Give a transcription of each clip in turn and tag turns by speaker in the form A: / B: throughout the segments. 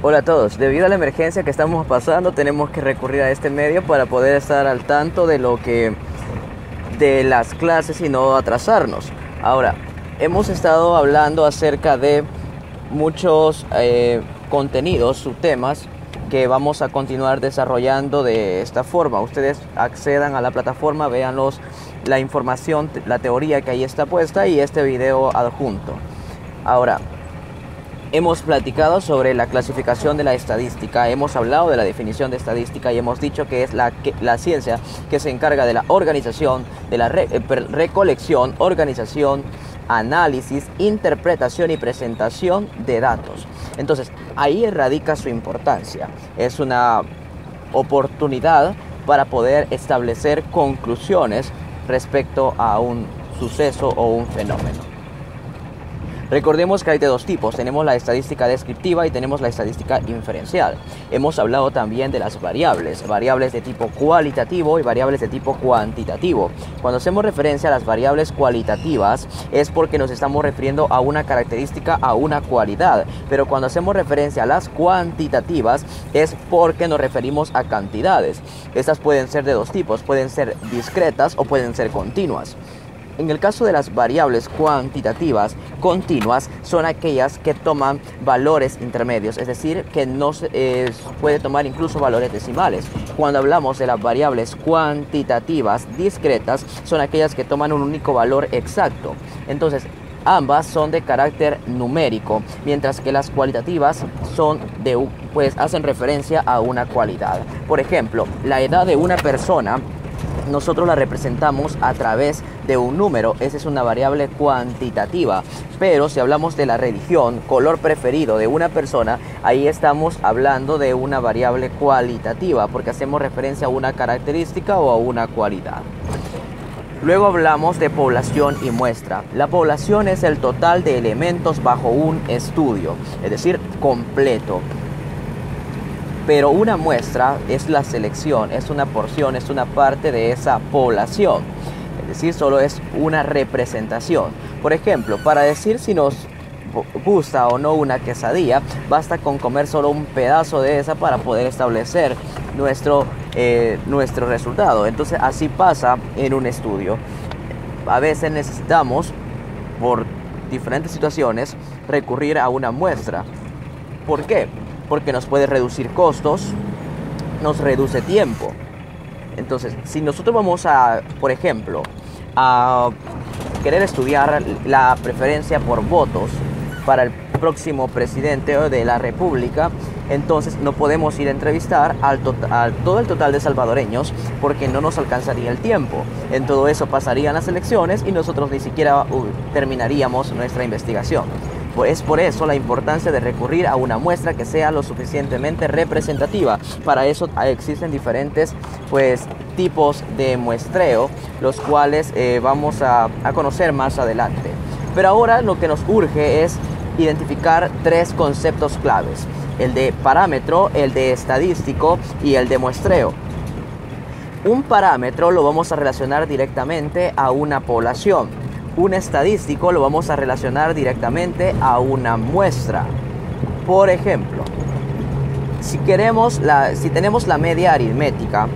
A: Hola a todos, debido a la emergencia que estamos pasando tenemos que recurrir a este medio para poder estar al tanto de las clases y no atrasarnos. Ahora, hemos estado hablando acerca de muchos contenidos, subtemas que vamos a continuar desarrollando de esta forma. Ustedes accedan a la plataforma, véanlos, la información, la teoría que ahí está puesta y este video adjunto. Ahora, hemos platicado sobre la clasificación de la estadística, hemos hablado de la definición de estadística y hemos dicho que es la ciencia que se encarga de la organización, de la recolección, organización, análisis, interpretación y presentación de datos. Entonces, ahí radica su importancia. Es una oportunidad para poder establecer conclusiones respecto a un suceso o un fenómeno. Recordemos que hay de dos tipos, tenemos la estadística descriptiva y tenemos la estadística inferencial. Hemos hablado también de las variables de tipo cualitativo y variables de tipo cuantitativo. Cuando hacemos referencia a las variables cualitativas es porque nos estamos refiriendo a una característica, a una cualidad, pero cuando hacemos referencia a las cuantitativas es porque nos referimos a cantidades. Estas pueden ser de dos tipos, pueden ser discretas o pueden ser continuas. En el caso de las variables cuantitativas continuas son aquellas que toman valores intermedios, es decir, que no se puede tomar incluso valores decimales. Cuando hablamos de las variables cuantitativas discretas son aquellas que toman un único valor exacto. Entonces, ambas son de carácter numérico, mientras que las cualitativas son hacen referencia a una cualidad. Por ejemplo, la edad de una persona nosotros la representamos a través de un número, esa es una variable cuantitativa, pero si hablamos de la religión, color preferido de una persona, ahí estamos hablando de una variable cualitativa, porque hacemos referencia a una característica o a una cualidad. Luego hablamos de población y muestra. La población es el total de elementos bajo un estudio, es decir, completo. Pero una muestra es la selección, es una porción, es una parte de esa población. Es decir, solo es una representación. Por ejemplo, para decir si nos gusta o no una quesadilla, basta con comer solo un pedazo de esa para poder establecer nuestro resultado. Entonces, así pasa en un estudio. A veces necesitamos, por diferentes situaciones, recurrir a una muestra. ¿Por qué? Porque nos puede reducir costos, nos reduce tiempo. Entonces, si nosotros vamos a, por ejemplo, a querer estudiar la preferencia por votos para el próximo presidente de la República, entonces no podemos ir a entrevistar a todo el total de salvadoreños porque no nos alcanzaría el tiempo. En todo eso pasarían las elecciones y nosotros ni siquiera terminaríamos nuestra investigación. Es por eso la importancia de recurrir a una muestra que sea lo suficientemente representativa. Para eso existen diferentes tipos de muestreo, los cuales vamos a conocer más adelante. Pero ahora lo que nos urge es identificar tres conceptos claves: el de parámetro, el de estadístico y el de muestreo. Un parámetro lo vamos a relacionar directamente a una población. Un estadístico lo vamos a relacionar directamente a una muestra. Por ejemplo, si tenemos la media aritmética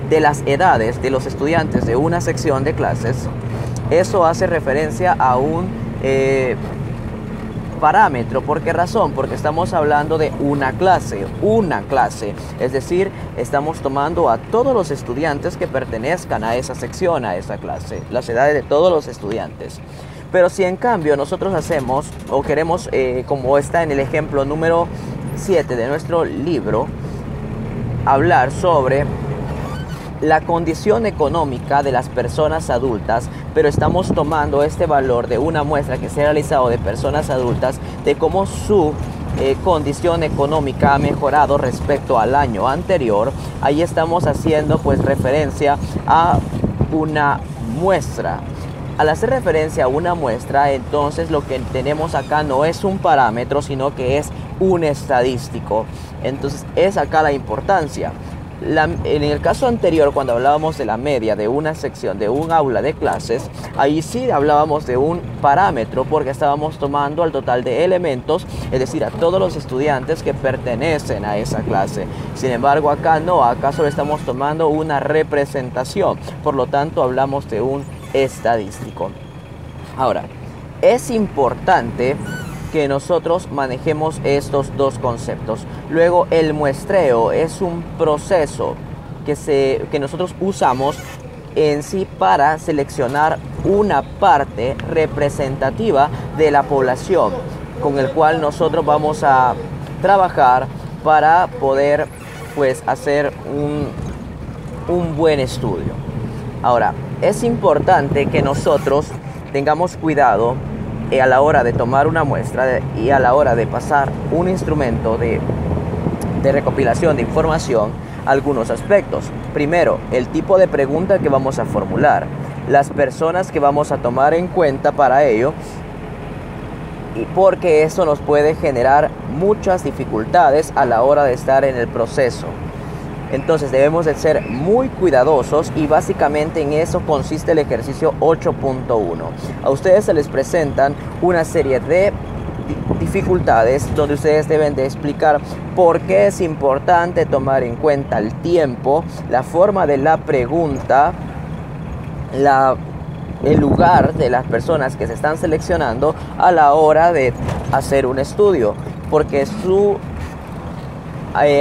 A: de las edades de los estudiantes de una sección de clases, eso hace referencia a un parámetro. ¿Por qué razón? Porque estamos hablando de una clase, es decir, estamos tomando a todos los estudiantes que pertenezcan a esa sección, a esa clase, las edades de todos los estudiantes. Pero si en cambio nosotros hacemos o queremos, como está en el ejemplo número 7 de nuestro libro, hablar sobre la condición económica de las personas adultas, pero estamos tomando este valor de una muestra que se ha realizado de personas adultas, de cómo su condición económica ha mejorado respecto al año anterior. Ahí estamos haciendo referencia a una muestra. Al hacer referencia a una muestra, entonces lo que tenemos acá no es un parámetro, sino que es un estadístico. Entonces es acá la importancia. En el caso anterior, cuando hablábamos de la media de una sección, de un aula de clases, ahí sí hablábamos de un parámetro porque estábamos tomando al total de elementos, es decir, a todos los estudiantes que pertenecen a esa clase. Sin embargo, acá no, acá solo estamos tomando una representación, por lo tanto hablamos de un estadístico. Ahora, es importante que nosotros manejemos estos dos conceptos. Luego, el muestreo es un proceso que nosotros usamos en sí para seleccionar una parte representativa de la población con el cual nosotros vamos a trabajar para poder pues hacer un buen estudio. Ahora, es importante que nosotros tengamos cuidado a la hora de tomar una muestra y a la hora de pasar un instrumento de recopilación de información, algunos aspectos. Primero, el tipo de pregunta que vamos a formular, las personas que vamos a tomar en cuenta para ello, y porque eso nos puede generar muchas dificultades a la hora de estar en el proceso. Entonces debemos de ser muy cuidadosos y básicamente en eso consiste el ejercicio 8.1. A ustedes se les presentan una serie de dificultades donde ustedes deben de explicar por qué es importante tomar en cuenta el tiempo, la forma de la pregunta, el lugar de las personas que se están seleccionando a la hora de hacer un estudio, porque su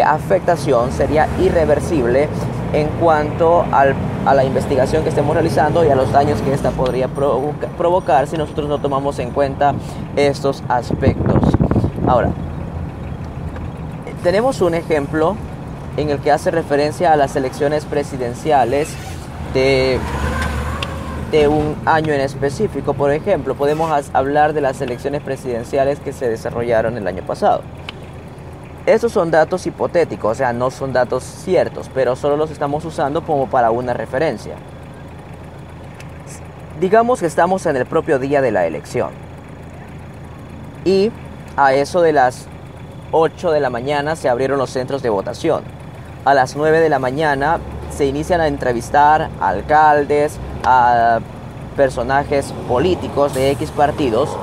A: afectación sería irreversible en cuanto a la investigación que estemos realizando y a los daños que esta podría provocar si nosotros no tomamos en cuenta estos aspectos. Ahora, tenemos un ejemplo en el que hace referencia a las elecciones presidenciales de un año en específico. Por ejemplo, podemos hablar de las elecciones presidenciales que se desarrollaron el año pasado. Estos son datos hipotéticos, o sea, no son datos ciertos, pero solo los estamos usando como para una referencia. Digamos que estamos en el propio día de la elección y a eso de las 8 de la mañana se abrieron los centros de votación. A las 9 de la mañana se inician a entrevistar a alcaldes, a personajes políticos de X partidos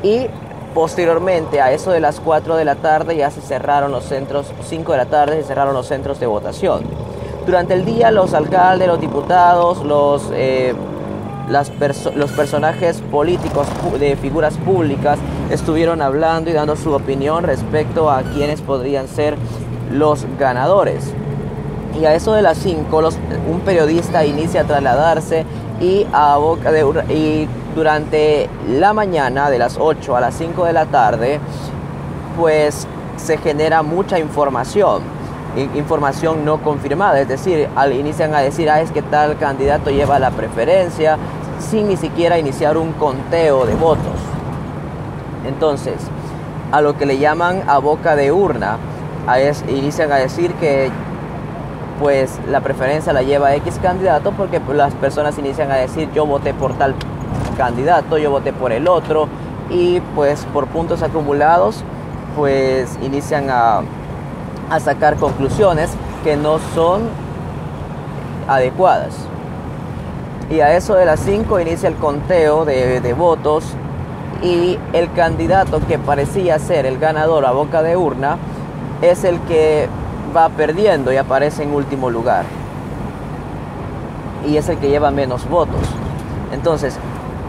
A: y posteriormente, a eso de las 4 de la tarde ya se cerraron los centros, 5 de la tarde se cerraron los centros de votación. Durante el día los alcaldes, los diputados, los personajes políticos de figuras públicas estuvieron hablando y dando su opinión respecto a quiénes podrían ser los ganadores. Y a eso de las 5 un periodista inicia a trasladarse y durante la mañana de las 8 a las 5 de la tarde pues se genera mucha información no confirmada, es decir, inician a decir es que tal candidato lleva la preferencia sin ni siquiera iniciar un conteo de votos. Entonces, a lo que le llaman a boca de urna, inician a decir que pues la preferencia la lleva X candidato porque las personas inician a decir yo voté por tal candidato, yo voté por el otro y pues por puntos acumulados pues inician a sacar conclusiones que no son adecuadas. Y a eso de las 5 inicia el conteo de votos y el candidato que parecía ser el ganador a boca de urna es el que va perdiendo y aparece en último lugar y es el que lleva menos votos. Entonces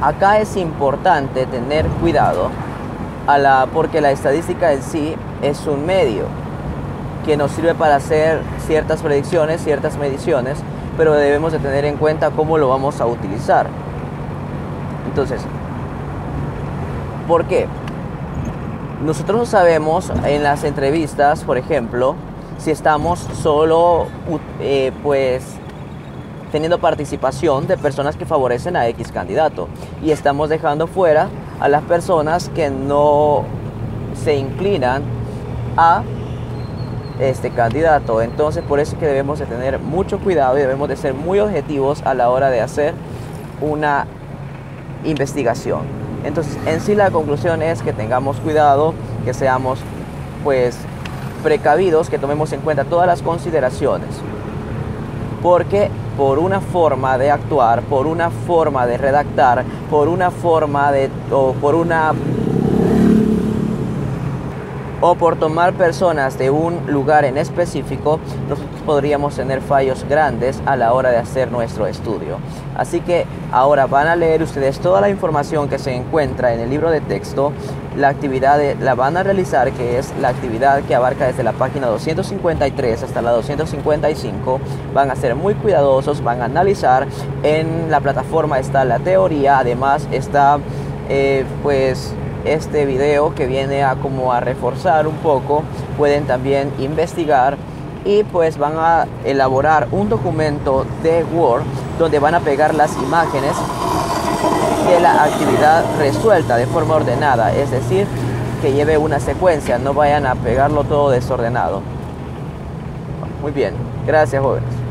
A: acá es importante tener cuidado porque la estadística en sí es un medio que nos sirve para hacer ciertas predicciones, ciertas mediciones, pero debemos de tener en cuenta cómo lo vamos a utilizar. Entonces, ¿por qué? Nosotros no sabemos en las entrevistas, por ejemplo, si estamos solo pues teniendo participación de personas que favorecen a X candidato y estamos dejando fuera a las personas que no se inclinan a este candidato. Entonces por eso es que debemos de tener mucho cuidado y debemos de ser muy objetivos a la hora de hacer una investigación. Entonces, en sí la conclusión es que tengamos cuidado, que seamos pues precavidos, que tomemos en cuenta todas las consideraciones, porque por una forma de actuar, por una forma de redactar, por una forma de o por tomar personas de un lugar en específico, nosotros podríamos tener fallos grandes a la hora de hacer nuestro estudio. Así que ahora van a leer ustedes toda la información que se encuentra en el libro de texto. La actividad la van a realizar, que es la actividad que abarca desde la página 253 hasta la 255. Van a ser muy cuidadosos, van a analizar. En la plataforma está la teoría, además está pues este video que viene a como a reforzar un poco. Pueden también investigar y pues van a elaborar un documento de Word donde van a pegar las imágenes de la actividad resuelta de forma ordenada, es decir, que lleve una secuencia, no vayan a pegarlo todo desordenado. Muy bien, gracias jóvenes.